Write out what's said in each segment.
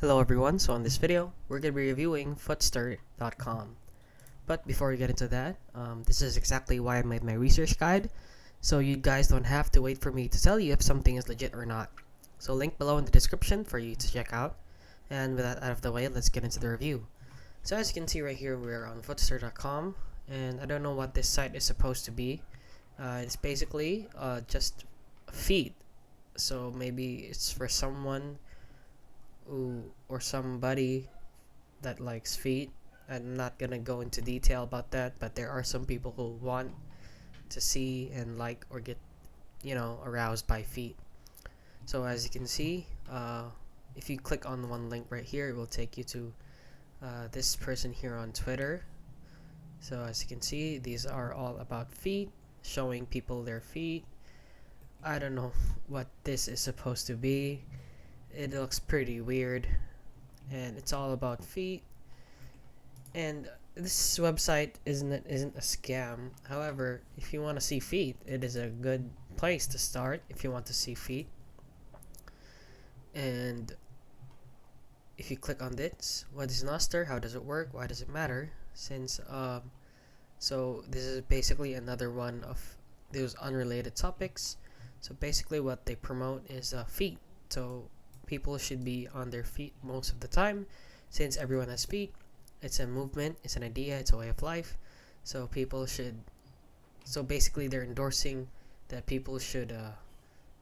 Hello everyone, so on this video, we're going to be reviewing Footstr.com. But before we get into that, this is exactly why I made my research guide, so you guys don't have to wait for me to tell you if something is legit or not. So link below in the description for you to check out, and with that out of the way, let's get into the review. So as you can see right here, we're on Footstr.com, and I don't know what this site is supposed to be. It's basically just feet, so maybe it's for someone or somebody that likes feet. I'm not gonna go into detail about that, but there are some people who want to see and like or get, aroused by feet. So as you can see, if you click on the one link right here, it will take you to this person here on Twitter. So as you can see, these are all about feet, showing people their feet. I don't know what this is supposed to be. It looks pretty weird, and it's all about feet. And this website isn't a scam. However, if you want to see feet, it is a good place to start if you want to see feet. And if you click on this, what is Nostr? How does it work? Why does it matter? So this is basically another one of those unrelated topics. So basically, what they promote is feet. So people should be on their feet most of the time, since everyone has feet. It's a movement, it's an idea, it's a way of life. So basically they're endorsing that people should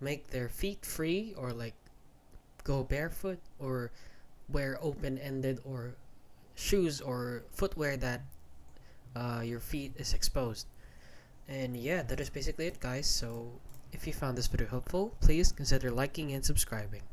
make their feet free, or like go barefoot, or wear open-ended or shoes or footwear that your feet is exposed. And yeah, that is basically it, guys. So if you found this video helpful, please consider liking and subscribing.